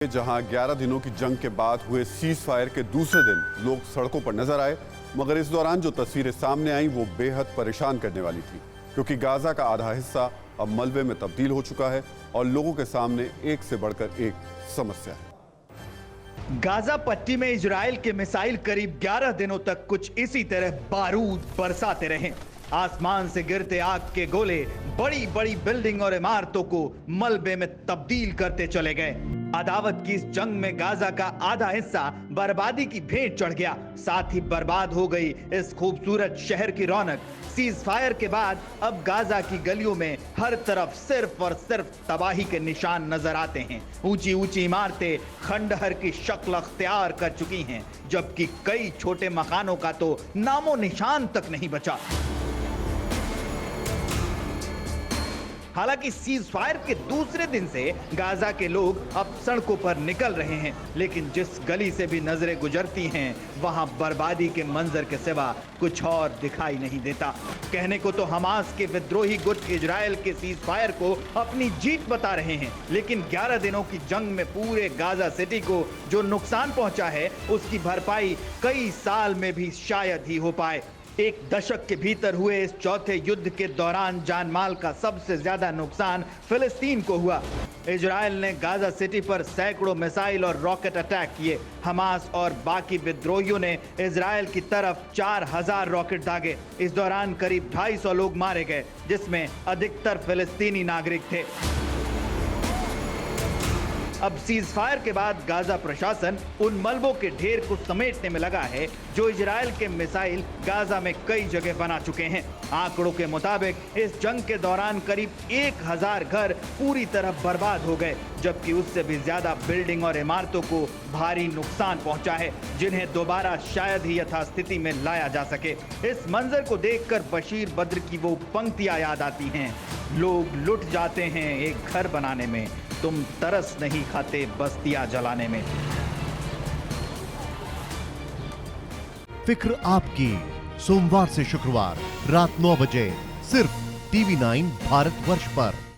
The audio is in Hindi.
जहां 11 दिनों की जंग के बाद हुए सीज फायर के दूसरे दिन लोग सड़कों पर नजर आए, मगर इस दौरान जो तस्वीरें सामने आई वो बेहद परेशान करने वाली थी, क्योंकि गाजा का आधा हिस्सा अब मलबे में तब्दील हो चुका है और लोगों के सामने एक से बढ़कर एक समस्या है। गाजा पट्टी में इजराइल के मिसाइल करीब 11 दिनों तक कुछ इसी तरह बारूद बरसाते रहे। आसमान से गिरते आग के गोले बड़ी बड़ी बिल्डिंग और इमारतों को मलबे में तब्दील करते चले गए। अदावत की इस जंग में गाजा का आधा हिस्सा बर्बादी की भेंट चढ़ गया, साथ ही बर्बाद हो गई इस खूबसूरत शहर की रौनक। सीज फायर के बाद अब गाजा की गलियों में हर तरफ सिर्फ और सिर्फ तबाही के निशान नजर आते हैं। ऊंची ऊंची इमारतें खंडहर की शक्ल अख्तियार कर चुकी हैं, जबकि कई छोटे मकानों का तो नामो निशान तक नहीं बचा। हालांकि सीज फायर के दूसरे दिन से गाजा के लोग अब सड़कों पर निकल रहे हैं, लेकिन जिस गली से भी नजरें गुजरती हैं वहां बर्बादी के मंजर के सिवा कुछ और दिखाई नहीं देता। कहने को तो हमास के विद्रोही गुट इजराइल के सीज फायर को अपनी जीत बता रहे हैं, लेकिन 11 दिनों की जंग में पूरे गाजा सिटी को जो नुकसान पहुंचा है उसकी भरपाई कई साल में भी शायद ही हो पाए। एक दशक के भीतर हुए इस चौथे युद्ध के दौरान जान माल का सबसे ज्यादा नुकसान फिलिस्तीन को हुआ। इजराइल ने गाजा सिटी पर सैकड़ों मिसाइल और रॉकेट अटैक किए। हमास और बाकी विद्रोहियों ने इजराइल की तरफ 4000 रॉकेट दागे। इस दौरान करीब 250 लोग मारे गए, जिसमें अधिकतर फिलिस्तीनी नागरिक थे। अब सीज फायर के बाद गाजा प्रशासन उन मलबों के ढेर को समेटने में लगा है जो इजराइल के मिसाइल गाजा में कई जगह बना चुके हैं। आंकड़ों के मुताबिक इस जंग के दौरान करीब 1000 घर पूरी तरह बर्बाद हो गए, जबकि उससे भी ज्यादा बिल्डिंग और इमारतों को भारी नुकसान पहुंचा है, जिन्हें दोबारा शायद ही यथास्थिति में लाया जा सके। इस मंजर को देखकर बशीर बद्र की वो पंक्तियां याद आती हैं, लोग लुट जाते हैं एक घर बनाने में, तुम तरस नहीं खाते बस्तियां जलाने में। फिक्र आपकी, सोमवार से शुक्रवार रात 9 बजे सिर्फ TV9 भारतवर्ष पर।